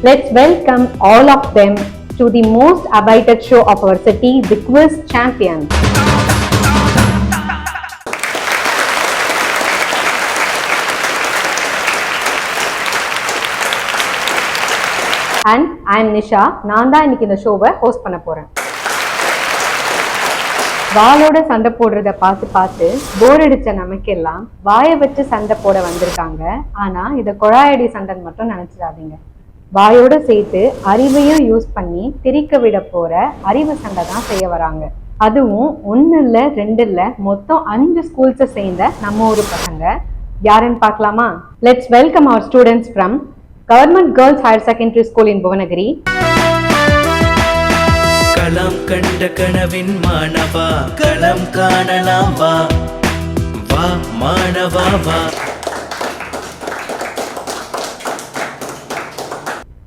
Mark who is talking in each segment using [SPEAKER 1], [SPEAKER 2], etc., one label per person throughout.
[SPEAKER 1] Let's welcome all of them to the most awaited show of our city, the Quiz Champions. And I am Nisha. நான் தான் இன்னைக்கு இந்த ஷோவை host பண்ண போறேன். வாளோட சண்டை போடுறத பார்த்து போர் அடிச்ச நமக்கெல்லாம் வாயை வச்சு சண்டை போட வந்திருக்காங்க. ஆனா இதை குழாயடி சண்டைன்னு மட்டும் நினைச்சிடாதீங்க. வாயோட சேர்த்து அறிவையும் யூஸ் பண்ணி திரிக்க விட போற அறிவு சண்டை தான் செய்ய வராங்க. அதுவும் 1 இல்ல 2 இல்ல மொத்தம் 5 ஸ்கூல்ஸை சேர்ந்த நம்ம ஊர் பசங்க. யாருன்னு பார்க்கலாமா? Let's welcome our students from government girls higher secondary school in Bhuvanagiri.
[SPEAKER 2] களம் கண்ட கனவின் மாணவா, களம் காணலாம் வா வா மாணவா வா.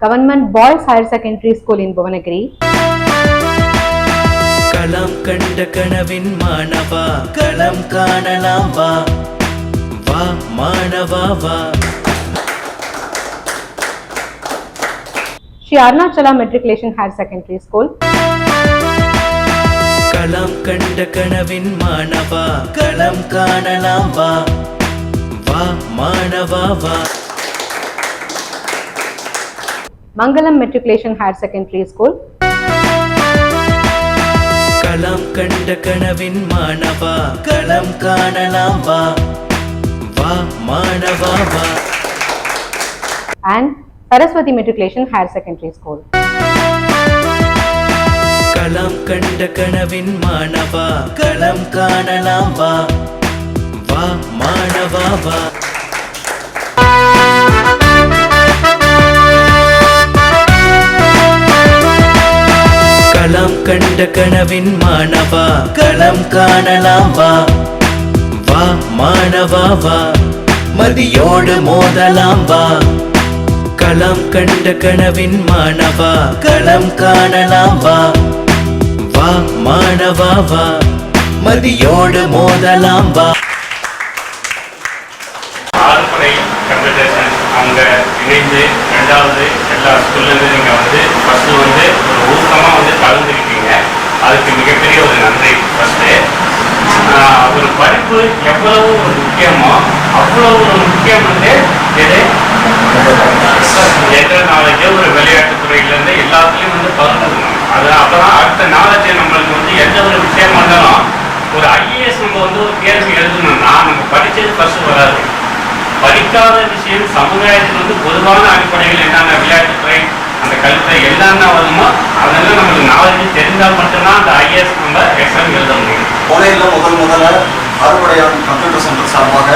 [SPEAKER 1] Government boys higher secondary school in Bhuvanagiri.
[SPEAKER 2] களம் கண்ட கனவின் மாணவா, களம் காணலாம் வா வா மாணவா வா.
[SPEAKER 1] Sri Arunachala matriculation higher secondary school.
[SPEAKER 2] களம் கண்ட கனவின் மாணவா, களம் காணலாம் வா வா மாணவா வா.
[SPEAKER 1] மங்களம் மெட்ரிகுலேஷன் ஹையர் செகண்டரி ஸ்கூல்.
[SPEAKER 2] களம் கண்ட கனவின் மாணவா, களம் காணலாம் வா வா மாணவா வா.
[SPEAKER 1] And Saraswati Matriculation Higher Secondary School.
[SPEAKER 2] களம் கண்ட கனவின் மாணவா, களம் காணலாம் வா வா மாணவா வா. களம் கண்ட கனவின் மாணவா, களம் காணலாம் வா வா மாணவா வா. மதியோடு மோதலாம் வா. களம் கண்ட கனவின் மாணவா, களம் காணலாம் வா வா மாணவா வா. மதியோடு மோதலாம் வா.
[SPEAKER 3] ஆறுபடை கம்ப்யூட்டேஷன் அவங்க இணைந்து 2வது எல்லா ஸ்கூல்லேருந்து நீங்கள் ஃபஸ்ட்டு ஒரு ஊக்கமாக கலந்துருக்கீங்க. அதுக்கு மிகப்பெரிய ஒரு நன்றி. ஃபஸ்ட்டு ஒரு படிப்பு எவ்வளவு ஒரு முக்கியமோ அவ்வளோ ஒரு முக்கியம் எது ஜென்ரல் நாலேஜ் ஒரு விளையாட்டுத்துறையிலேருந்து எல்லாத்துலேயும் பகிர்ந்துக்கணும். அது அப்போ தான் அடுத்த நாலேஜ் நம்மளுக்கு எந்த ஒரு விஷயமா இருந்தாலும் ஒரு ஐஏஎஸ் நம்ம ஒரு கேள்வி எழுதணும்னா நம்ம படித்தது ஃபஸ்ட்டு வராது. படிக்காத விஷயம் சமுதாயத்துக்கு பொதுவான அடிப்படைகள் என்னென்ன விளையாட்டுத்துறை அந்த கல்வித்துறை என்னென்ன வருமோ அதெல்லாம் நம்மளுக்கு நாலேஜ் தெரிந்தால் மட்டும்தான் அந்த ஐஏஎஸ் நம்ம எக்ஸாம் எழுத முடியும்.
[SPEAKER 4] புனேயில் முதல்ல அறுபடையான் கம்ப்யூட்டர் சென்டர் சார்பாக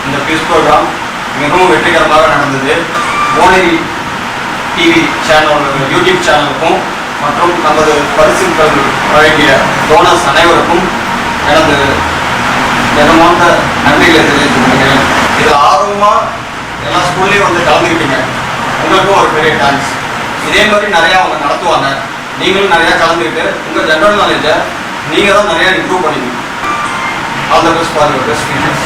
[SPEAKER 4] இந்த குவிஸ் ப்ரோக்ராம் மிகவும் வெற்றிகரமாக நடந்தது. புவனகிரி டிவி சேனல் யூடியூப் சேனலுக்கும் மற்றும் நமது பரிசுகள் வழங்கிய டோனர்ஸ் அனைவருக்கும் எனது தினமார்ந்த நன்றிகளை தெரிவித்துக் கொள்கிறேன். இது ஆர்வமாக எல்லா ஸ்கூல்லையும் கலந்துக்கிட்டீங்க. உங்களுக்கும் ஒரு பெரிய தேங்க்ஸ். இதே மாதிரி நிறையா அவங்க நடத்துவாங்க. நீங்களும் நிறையா கலந்துக்கிட்டு உங்கள் ஜென்ரல் நாலேஜை நீங்கள் தான் நிறையா இம்ப்ரூவ் பண்ணிக்கணும். All the best for your best future.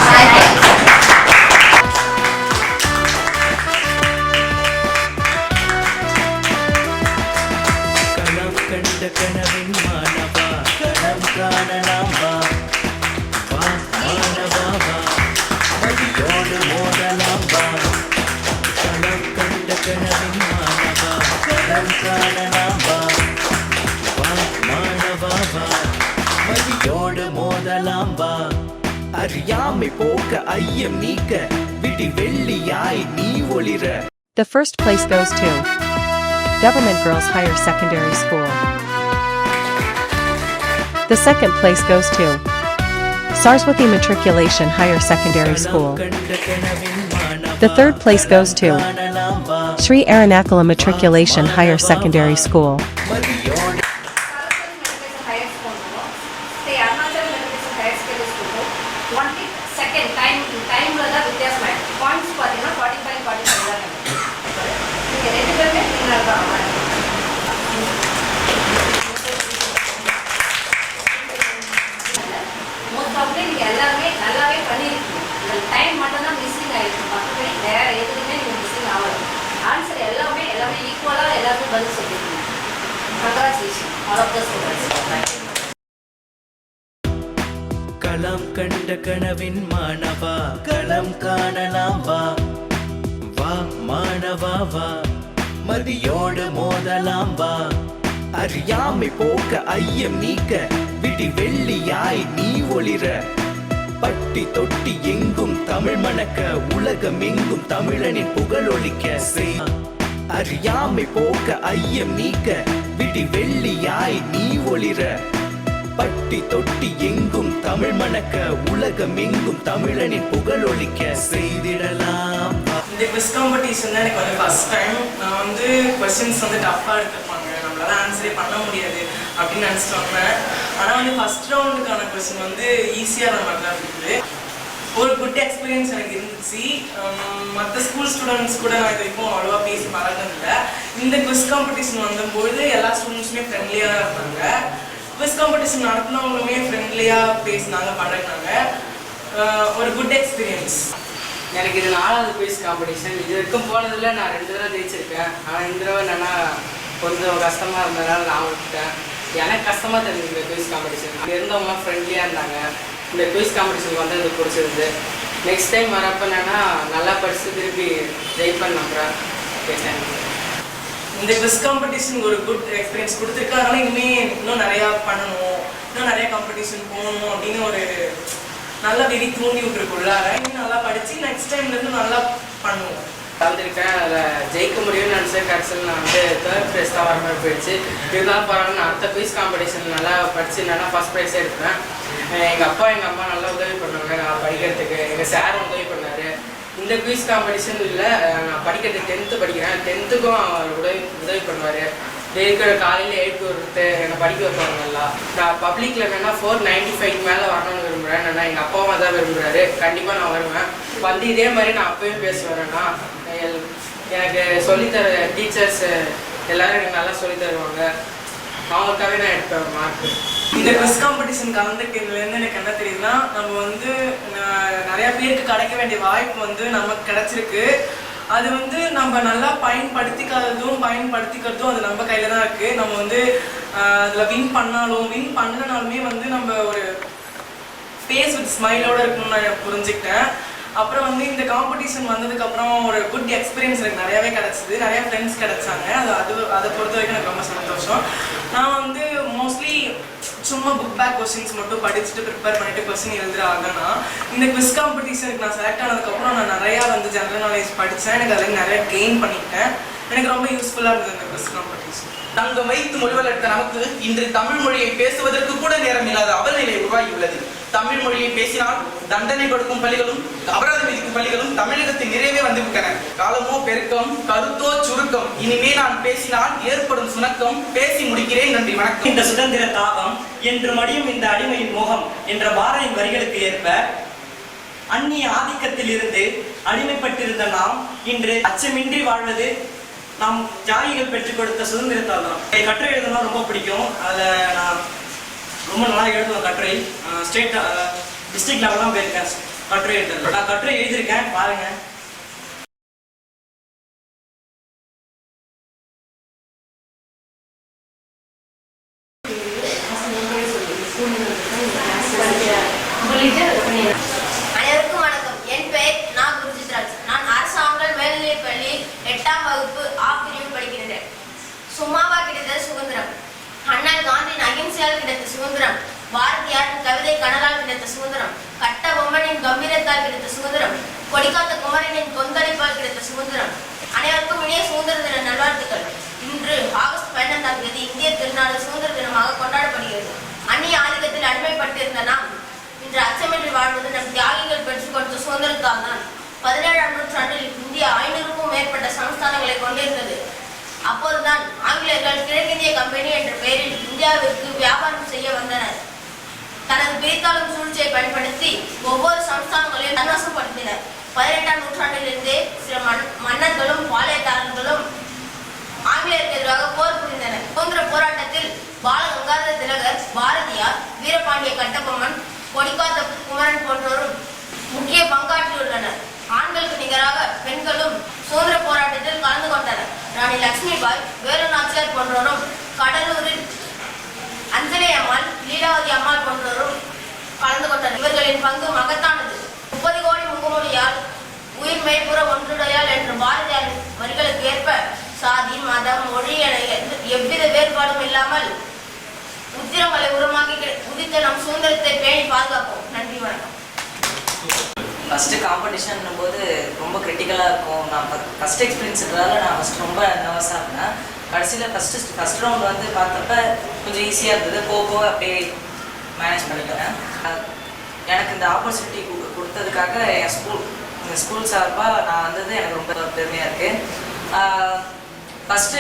[SPEAKER 2] களம் கண்ட கனவின் மாணவா, களம் காணலாம் வா வா மாணவா வா. மதியோடு மோதலாம் வா. களம் கண்ட கனவின் மாணவா, களம் காணலாம் வா வா மாணவா வா. மதியோடு மோதலாம் வா. அறியாமை போக்க ஐயம் நீக்க விடி வெள்ளியாய் நீ ஒளிர.
[SPEAKER 5] The first place goes to Government Girls Higher Secondary School. The second place goes to Saraswati Matriculation Higher Secondary School. The third place goes to Sri Aranakula Matriculation Higher Secondary School.
[SPEAKER 6] Time மட்டும் தான் missing ஆயிருக்கு. வேற எதுவுமே நீங்க missing ஆகல. Answer எல்லாமே ஈக்குவலா the students. Thank you.
[SPEAKER 2] களம் கண்ட கனவின் மாணவா களம் காணலாம் வா வா மாணவா வா மதியோடு மோதலாம் வா அறியாமை போக்க ஐயம் நீக்க விடி வெள்ளியாய் நீ ஒளிர பட்டி தொட்டி எங்கும் தமிழ் மணக்க உலகம் எங்கும் தமிழனின் புகழொலிக்க செய் அறியாமை போக்க ஐயம் நீக்க விடி வெள்ளியாய் நீ ஒளிர பட்டி தொட்டி எங்கும் தமிழ் மணக்க உலகம் எங்கும் தமிழனின் புகழொலிக்க செய்திடலாம்.
[SPEAKER 7] இந்த குவிஸ் காம்படிஷன் தான் எனக்கு வந்து ஃபர்ஸ்ட் டைம். நான் வந்து கொஸ்டின்ஸ் வந்து டஃப்பாக எடுத்துருப்பாங்க, நம்மளால ஆன்சரே பண்ண முடியாது அப்படின்னு நினச்சிட்டு வந்தேன். ஆனால் வந்து ஃபர்ஸ்ட் ரவுண்டுக்கான கொஸ்டின் வந்து ஈஸியாக மாதிரி தான் இருக்குது. ஒரு குட் எக்ஸ்பீரியன்ஸ் எனக்கு இருந்துச்சு. மற்ற ஸ்கூல் ஸ்டூடெண்ட்ஸ் கூட நான் இது வரைக்கும் அவ்வளோவா பேசி பழகினதில்லை. இந்த குவிஸ் காம்படிஷன் வந்தபோது எல்லா ஸ்டூடெண்ட்ஸுமே ஃப்ரெண்ட்லியாக தான் இருந்தாங்க. குவிஸ் காம்படிஷன் நடத்தினவங்களுமே ஃப்ரெண்ட்லியாக பேசினாங்க, பழகினாங்க. ஒரு குட் எக்ஸ்பீரியன்ஸ்.
[SPEAKER 8] எனக்கு இது 4வது குவிஸ் காம்படிஷன். இது வரைக்கும் போனதில் நான் 2 தடவை ஜெயிச்சிருக்கேன். ஆனால் இந்த தடவை என்னென்னா கொஞ்சம் கஷ்டமாக இருந்ததுனால நான் விட்டுட்டேன். எனக்கு கஷ்டமாக தெரிஞ்சு இந்த குவிஸ் காம்படிஷன். அங்கே இருந்தவங்களாம் ஃப்ரெண்ட்லியாக இருந்தாங்க. இந்த குவிஸ் காம்படிஷனுக்கு வந்து எனக்கு பிடிச்சிருந்து. நெக்ஸ்ட் டைம் வரப்போ என்னென்னா நல்லா படித்து திருப்பி ஜெயிப்பேன் நம்புகிறேன். Okay, thank you.
[SPEAKER 7] இந்த குவிஸ் காம்படிஷன் ஒரு குட் எக்ஸ்பீரியன்ஸ் கொடுத்துருக்காங்க. இனிமேல் இன்னும் நிறையா பண்ணணும், இன்னும் நிறையா காம்படிஷன் போகணும் அப்படின்னு ஒரு நல்லா வெறி தூண்டி விட்டுருக்குள்ளார. இன்னும் நல்லா படித்து நெக்ஸ்ட் டைம்லேருந்து நல்லா பண்ணுவோம்.
[SPEAKER 8] கலந்துருக்கேன். அதில் ஜெயிக்க முடியும்னு நினச்சேன். கடைசியில் நான் வந்து 3rd ப்ரைஸ் தான் வர மாதிரி போயிடுச்சு. இருந்தாலும் பரவாயில்ல, நான் அடுத்த குவிஸ் காம்படிஷன் நல்லா படித்து நல்லா ஃபஸ்ட் ப்ரைஸே எடுப்பேன். எங்கள் அப்பா எங்கள் அம்மா நல்லா உதவி பண்ணுவாங்க நான் படிக்கிறதுக்கு. எங்கள் சாரும் உதவி பண்ணார். இந்த குவிஸ் காம்படிஷன் இல்லை, நான் படிக்கிறது 10th படிக்கிறேன். 10த்துக்கும் அவர் உதவி பண்ணுவார். இருக்கிற காலையில் எழுப்பி விட்டு என்னை படிக்க வைப்பாங்க நல்லா. நான் பப்ளிக்கில் என்னென்னா 495 மேலே வரணும்னு விரும்புகிறேன். என்னென்னா எங்கள் அப்பாவும் தான் விரும்புகிறாரு. கண்டிப்பாக நான் வருவேன். வந்து இதே மாதிரி நான் அப்பயும் பேசுவேன்னா எனக்கு சொல்லித்தர டீச்சர்ஸ் எல்லோரும் எனக்கு நல்லா சொல்லி தருவாங்க. அவங்களுக்காகவே நான் எடுப்பேன் மார்க்கு.
[SPEAKER 7] இந்த குவிஸ் காம்படிஷன் கலந்துக்கிறதுலேருந்து எனக்கு என்ன தெரியுதுன்னா, நம்ம வந்து நிறையா பேருக்கு கிடைக்க வேண்டிய வாய்ப்பு வந்து நமக்கு கிடைச்சிருக்கு. அது வந்து நம்ம நல்லா பயன்படுத்திக்கிறதும் அது நம்ம கையில் தான் இருக்குது. நம்ம வந்து அதில் வின் பண்ணனாலுமே வந்து நம்ம ஒரு ஃபேஸ் வித் ஸ்மைலோடு இருக்கணும்னு நான் புரிஞ்சுக்கிட்டேன். அப்புறம் வந்து இந்த காம்படிஷன் வந்ததுக்கப்புறம் ஒரு குட் எக்ஸ்பீரியன்ஸ் எனக்கு நிறையாவே கிடச்சிது. நிறையா ஃப்ரெண்ட்ஸ் கிடச்சாங்க. அதை பொறுத்த வரைக்கும் எனக்கு ரொம்ப சந்தோஷம். நான் வந்து மோஸ்ட்லி சும்மா புக் பேக் கொஸ்டின்ஸ் மட்டும் படிச்சுட்டு ப்ரிப்பேர் பண்ணிட்டு கொஸ்டின் எழுதுறாங்கன்னா, இந்த குவிஸ் காம்படிஷனுக்கு நான் செலக்ட் ஆனதுக்கப்புறம் நான் நிறையா வந்து ஜென்ரல் நாலேஜ் படித்தேன். எனக்கு அதில் நிறையா கெயின் பண்ணிட்டேன். எனக்கு ரொம்ப யூஸ்ஃபுல்லாக இருந்தது இந்த குவிஸ் காம்படிஷன்.
[SPEAKER 9] தங்கம் வைத்து மொழிவளர்த்த நமக்கு இன்று தமிழ் மொழியை பேசுவதற்கு கூட நேரம் இல்லாத அவல்நிலை உருவாகியுள்ளது. தமிழ் மொழியை பேசினால் தண்டனை கொடுக்கும் பள்ளிகளும் அபராதம் விதிக்கும் பள்ளிகளும் தமிழகத்தில் நிறையவே வந்துவிட்டன. காலமோ பெருக்கம், கருத்தோ சுருக்கம். இனிமே நான் பேசினால் ஏற்படும் சுணக்கம். பேசி முடிக்கிறேன். நன்றி, வணக்கம்.
[SPEAKER 10] இந்த சுதந்திர தாகம் என்று மடியும் இந்த அடிமையின் முகம் என்ற பாரதியின் வரிகளுக்கு ஏற்ப அந்நிய ஆதிக்கத்தில் இருந்து அடிமைப்பட்டிருந்த நாம் இன்று அச்சமின்றி வாழ்வது நாம் தியாகிகள் பெற்றுக் கொடுத்த சுதந்திரத்தால் தான். கட்டுரை எழுதணும் ரொம்ப பிடிக்கும். அதில் நான் ரொம்ப நல்லா எழுதுவேன் கட்டுரை. ஸ்டேட் டிஸ்ட்ரிக்ட் லெவலாம் போயிருக்கேன் கட்டுரை எழுதுறது. நான் கட்டுரை எழுதியிருக்கேன், பாருங்க.
[SPEAKER 6] அனைவருக்கும் வணக்கம். என் பெயர் நா. குருஜித்ராஜ். நான் அரசு ஆண்கள் மேல்நிலைப் பள்ளியில் 8ஆம் வகுப்பு ஆ பிரிவு படிக்கிறேன். சும்மாவா கிடைத்த சுதந்திரம்? அண்ணல் காந்தியின் அகிம்சையால் கிடைத்த சுதந்திரம், பாரதியாரின் கவிதை கனலால் கிடைத்த சுதந்திரம், கட்ட பொம்மனின் கம்பீரத்தால் கிடைத்த சுதந்திரம், கொடிக்காத்த குமரனின் கொந்தளிப்பால் கிடைத்த சுதந்திரம். அனைவருக்கும் இனிய சுதந்திர தின நல்வாழ்த்துக்கள். இன்று ஆகஸ்ட் 12ஆம் தேதி இந்திய திருநாடு சுதந்திர தினமாக கொண்டாடப்படுகிறது. அந்நிய ஆதிக்கத்தில் அடிமைப்பட்டிருந்த நாம் இன்று அச்சமின்றி வாழ்வது நம் தியாகிகள் பெற்றுக் கொடுத்த சுதந்திரத்தால் தான். 17ஆம் நூற்றாண்டில் இந்தியா 500க்கும் மேற்பட்ட சமஸ்தானங்களை கொண்டிருந்தது. அப்போதுதான் ஆங்கிலேயர்கள் கிழக்கிந்திய கம்பெனி என்ற பெயரில் இந்தியாவிற்கு வியாபாரம் செய்ய வந்தனர். தனது பிரித்தாளும் சூழ்ச்சியை பயன்படுத்தி ஒவ்வொரு சமஸ்தானங்களையும் தன்வசப்படுத்தினர். 18ஆம் நூற்றாண்டிலிருந்தே சில மன்னர்களும் பாளையக்காரர்களும் ஆங்கிலேயருக்கு எதிராக போர் புரிந்தனர். சுதந்திர போராட்டத்தில் பால கங்காதர திலகர், பாரதியார், வீரபாண்டிய கட்டபொம்மன், கொடிக்காத்த குமரன் போன்றோரும் முக்கிய பங்காற்றியுள்ளனர். ஆண்களுக்கு நிகராக பெண்களும் சுதந்திர போராட்டத்தில் கலந்து கொண்டனர். ராணி லட்சுமிபாய், வேலு நாச்சியார் போன்றோரும் கடலூரில் லீலாவதி அம்மாள் போன்றோரும் கலந்து கொண்டனர். இவர்களின் பங்கு மகத்தானது. 30 கோடி முகமொழியால் உயிர் மெய்ப்புற ஒன்றுடையால் என்ற பாரதியார் வரிகளுக்கு ஏற்ப சாதி மதம் மொழி என எவ்வித வேறுபாடும் இல்லாமல் உத்திரமலை உரமாகி உதித்த நம் சுதந்திரத்தை பேணி பாதுகாப்போம். நன்றி, வணக்கம்.
[SPEAKER 8] ஃபஸ்ட்டு காம்படிஷன் போது ரொம்ப கிரிட்டிக்கலாக இருக்கும். நான் ஃபஸ்ட் எக்ஸ்பீரியன்ஸுன்றதால நான் ஃபஸ்ட் ரொம்ப நர்வஸாக இருந்தேன். கடைசியில் ஃபஸ்ட் ரவுண்ட் வந்து பார்த்தப்ப கொஞ்சம் ஈஸியாக இருந்தது. போக அப்படியே மேனேஜ் பண்ணிக்கிறேன். எனக்கு இந்த ஆப்பர்ச்சுனிட்டி கொடுத்ததுக்காக என் ஸ்கூல் சார்பாக நான் வந்தது எனக்கு ரொம்ப பெருமையாக இருக்குது. ஃபஸ்ட்டு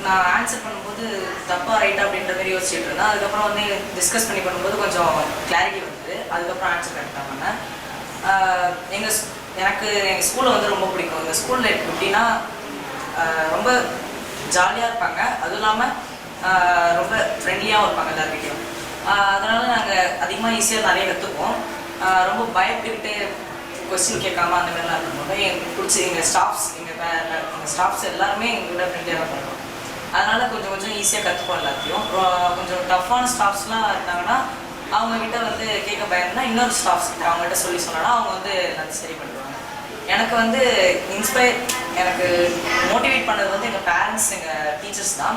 [SPEAKER 8] நான் ஆன்சர் பண்ணும்போது தப்பாக ரைட்டா அப்படின்ற மாதிரி யோசிச்சுட்டு இருந்தேன். அதுக்கப்புறம் வந்து டிஸ்கஸ் பண்ணி பண்ணும்போது கொஞ்சம் கிளாரிட்டி வந்தது. அதுக்கப்புறம் ஆன்சர் கரெக்டாக பண்ணேன். எனக்கு எங்கள் ஸ்கூலை வந்து ரொம்ப பிடிக்கும். எங்கள் ஸ்கூலில் எப்படின்னா ரொம்ப ஜாலியாக இருப்பாங்க, அதுவும் இல்லாமல் ரொம்ப ஃப்ரெண்ட்லியாகவும் இருப்பாங்க எல்லாருக்கிட்டையும். அதனால் நாங்கள் அதிகமாக ஈஸியாக நிறைய கற்றுப்போம். ரொம்ப பயப்பட்டுக்கிட்டு கொஸ்டின் கேட்காம அந்த மாதிரிலாம் இருக்கும்போது எங்களுக்கு பிடிச்சி எங்கள் ஸ்டாஃப்ஸ் எல்லாருமே எங்களோட ஃப்ரெண்ட்லியாக தான் பண்ணுவோம். அதனால் கொஞ்சம் ஈஸியாக கற்றுப்போம் எல்லாத்தையும். கொஞ்சம் டஃப்பான ஸ்டாஃப்ஸ்லாம் இருந்தாங்கன்னா அவங்கக்கிட்ட வந்து கேட்க பயந்தா இன்னொரு ஸ்டாஃப்ஸ் அவங்ககிட்ட சொன்னா அவங்க வந்து எல்லாத்தையும் சரி பண்ணுவாங்க. எனக்கு வந்து எனக்கு மோட்டிவேட் பண்ணது வந்து எங்கள் பேரண்ட்ஸ், எங்கள் டீச்சர்ஸ் தான்.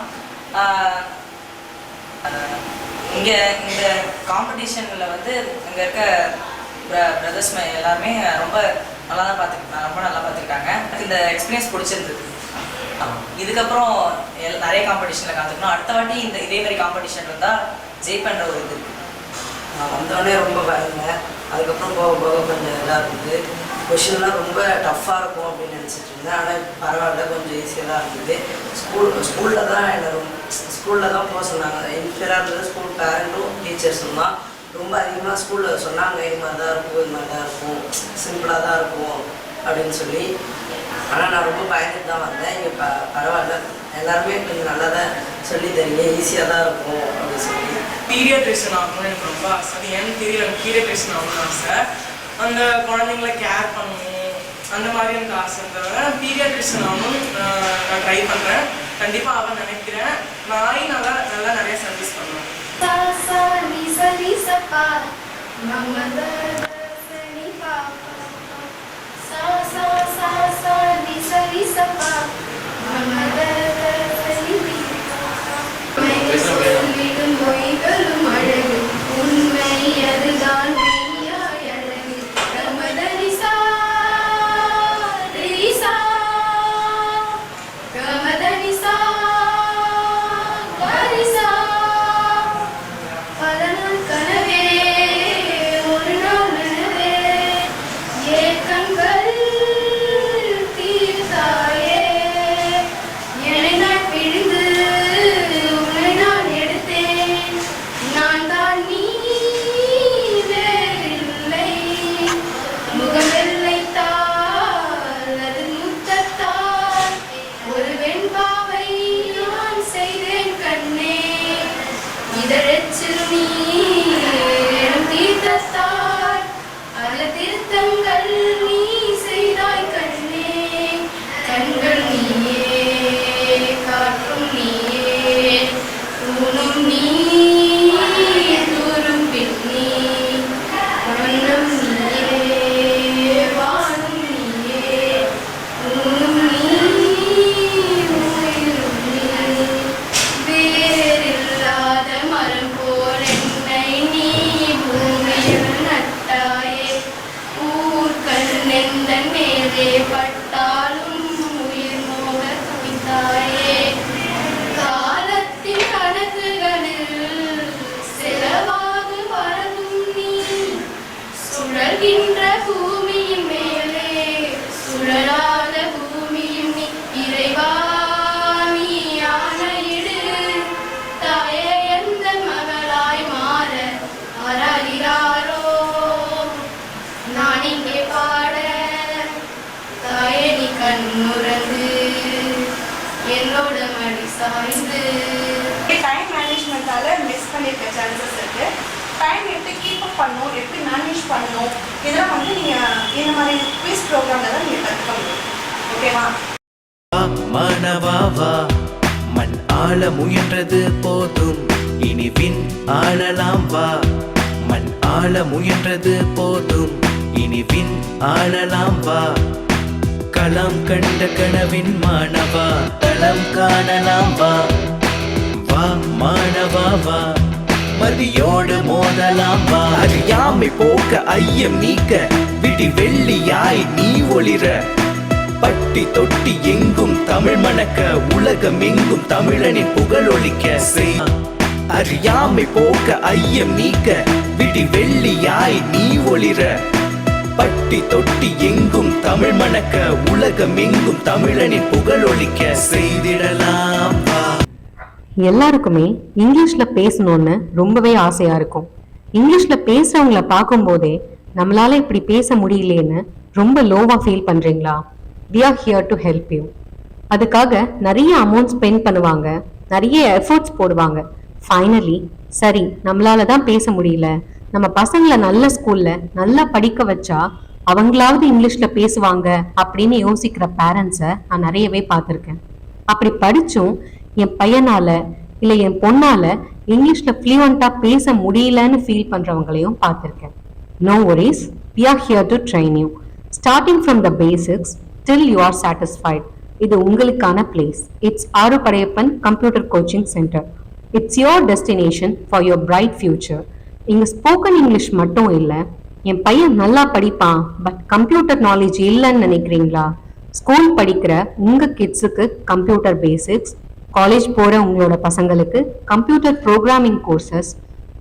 [SPEAKER 8] இங்கே இந்த காம்படிஷனில் வந்து இங்கே இருக்க பிரதர்ஸ் எல்லாருமே ரொம்ப நல்லா பார்த்துக்கிட்டாங்க. எனக்கு இந்த எக்ஸ்பீரியன்ஸ் பிடிச்சிருந்தது. இதுக்கப்புறம் நிறைய காம்படிஷனில் கலந்துக்கணும். அடுத்த வாட்டி இதே மாதிரி காம்படிஷன் இருந்தால் ஜெயிப்பன்ற ஒரு இது இருக்குது.
[SPEAKER 11] நான் வந்தோடனே ரொம்ப பயந்தேன். அதுக்கப்புறம் போக கொஞ்சம் இதாக இருந்தது. கொஷின்லாம் ரொம்ப டஃப்பாக இருக்கும் அப்படின்னு நினச்சிட்டு இருந்தேன். ஆனால் பரவாயில்ல, கொஞ்சம் ஈஸியாக தான் இருந்தது. ஸ்கூலில் தான் என்னை ஸ்கூலில் தான் போக சொன்னாங்க. இன்ஃபீரியராக இருந்தது ஸ்கூல் பேரண்ட்டும் டீச்சர்ஸும் தான். ரொம்ப அதிகமாக ஸ்கூலில் சொன்னாங்க இது மாதிரி தான் இருக்கும், சிம்பிளாக தான் இருக்கும் அப்படின்னு சொல்லி. ஆனால் நான் ரொம்ப பயந்துட்டு தான் வந்தேன். இங்கே பரவாயில்ல, எல்லாருமே கொஞ்சம் நல்லா தான் சொல்லி தரீங்க, ஈஸியாக தான் இருக்கும் அப்படின்னு சொல்லி.
[SPEAKER 7] பீடியாட்ரிஷன் ஆகணும்னு எனக்கு ரொம்ப ஆசை. அது ஏன்னு தெரியல, எனக்கு பீடியாட்ரிஷன் ஆகணும்னு ஆசை. அந்த குழந்தைங்கள கேர் பண்ணணும் அந்த மாதிரி எனக்கு ஆசை. தவிர பீடியாட்ரிஷன் ஆகணும்னு நான் ட்ரை பண்ணுறேன். கண்டிப்பாக ஆக நினைக்கிறேன். நாளையும் நல்லா நிறைய சர்வீஸ் பண்ணுவேன்.
[SPEAKER 6] மொழிகளும் அழகு உண்மை அதுதான் அழகு. கமதனிசா ரிசா கமதனிசா கரிசா பல நாள் கனவே ஒரு நாள் நனவே ஏக்கங்கள் தீர்த்தாயே என்னை நான் பிழிந்து உன்னை நான் எடுத்தேன். நான் தான் நீ வேறில்லை. முகம் வெள்ளைத்தால் அது முத்தத்தால் ஒரு வெண்பாவை நான் செய்தேன் கண்ணே. இதழச்சில் நீ எனும் தீர்த்தத்தால் பல திருத்தங்கள் நீ செய்தாய் கண்ணே. கண்கள் நீயே, காற்றும் நீயே, தூணும் நீ, தூரும் பின்னி, வண்ணம் நீயே, வானும் நீயே, தூணும் நீ, உயிரும் நீ. வேறில்லாத மரம் போல் என்னை நீ பூமியில் நட்டாயே. ஊர்கள் நெந்தன் மேலே பட்டாலும் உயிர் மோக துணித்தாயே. காலத்தின் கணக்குகளில் செலவாகு வரவும் நீ. சுழல்கின்ற பூமியின் மேலே சுழலாத பூமியும் நீ. இறைவா நீ ஆணையிடு, தாயே எந்த மகளாய் மாற ஆராயிராரோ. நான் இங்கே பாட தாயே நீ கண்ணுறந்து என்னோட மடி சாய்ந்து.
[SPEAKER 12] டைம் மேனேஜ்மெண்ட்டால மிஸ் பண்ணியிருக்க சான்சஸ் இருக்கு. டைம் எப்படி கீப் அப் பண்ணணும், எப்படி மேனேஜ் பண்ணணும், இதெல்லாம் வந்து நீங்கள் இந்த மாதிரி குவிஸ் ப்ரோக்ராமில் தான் நீங்கள் கற்றுக்க முடியும். ஓகேவா?
[SPEAKER 2] மாணவா வா, மண் ஆள முயன்றது போதும். இனி வின் ஆளலாம் வா. மண் ஆள முயன்றது போதும், இனி வின் ஆளலாம் வா. களம் கண்ட கனவின் மாணவா, களம் காணலாம் வா. வா மாணவா வா, மதியோடு மோதலாம் வா. அறியாமை போக்க ஐயம் நீக்க, விடி வெள்ளியாய் நீ ஒளிர. பட்டி தொட்டி எங்கும் தமிழ் மணக்க, உலகம் எங்கும் தமிழனின் புகழொலிக்க செய். அறியாமை போக்க ஐயம் நீக்க, விடி வெள்ளியாய் நீ ஒளிர. பட்டி தொட்டி எங்கும் தமிழ் மணக்க, உலகம் எங்கும் தமிழனின் புகழொலிக்க செய்திடலாம் வா.
[SPEAKER 1] எல்லாருக்குமே இங்கிலீஷ்ல பேசணும்னு ரொம்பவே ஆசையா இருக்கும். இங்கிலீஷ்ல பேசுறவங்கள பார்க்கும்போதே நம்மளால இப்படி பேச முடியலையேன்னு ரொம்ப லோவா ஃபீல் பண்றீங்களா? we are here to help you. அதுக்காக நிறைய அமௌண்ட் ஸ்பெண்ட் பண்ணுவாங்க, நிறைய எஃபர்ட்ஸ் போடுவாங்க. ஃபைனலி சரி நம்மளால தான் பேச முடியல, நம்ம பசங்களை நல்ல ஸ்கூல்ல நல்லா படிக்க வச்சா அவங்களாவது இங்கிலீஷ்ல பேசுவாங்க அப்படின்னு யோசிக்கிற பேரண்ட்ஸை நான் நிறையவே பார்த்துருக்கேன். அப்படி படிச்சும் என் பையனால இல்லை என் பொண்ணால இங்கிலீஷ்ல ஃப்ளூவெண்டா பேச முடியலன்னு ஃபீல் பண்றவங்களையும் பார்த்துருக்கேன். No worries, we are here to train you. Starting from the basics till you are satisfied. இது உங்களுக்கான place. It's Aaru Padayappan computer coaching centre. It's your destination for your bright future. இங்க ஸ்போக்கன் இங்கிலீஷ் மட்டும் இல்லை, என் பையன் நல்லா படிப்பான் பட் கம்ப்யூட்டர் நாலேஜ் இல்லைன்னு நினைக்கிறீங்களா? ஸ்கூல் படிக்கிற உங்க கிட்ஸுக்கு கம்ப்யூட்டர் பேசிக்ஸ், காலேஜ் போற உங்களோட பசங்களுக்கு கம்ப்யூட்டர் ப்ரோக்ராமிங் கோர்சஸ்,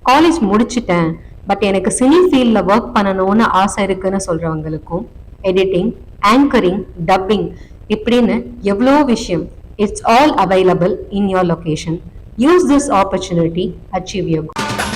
[SPEAKER 1] காலேஜ் முடிச்சிட்டேன் பட் எனக்கு சினி ஃபீல்டில் ஒர்க் பண்ணணும்னு ஆசை இருக்குன்னு சொல்றவங்களுக்கும் எடிட்டிங், ஆங்கரிங், டப்பிங் இப்படின்னு எவ்வளோ விஷயம். It's all available in your location. Use this opportunity, achieve your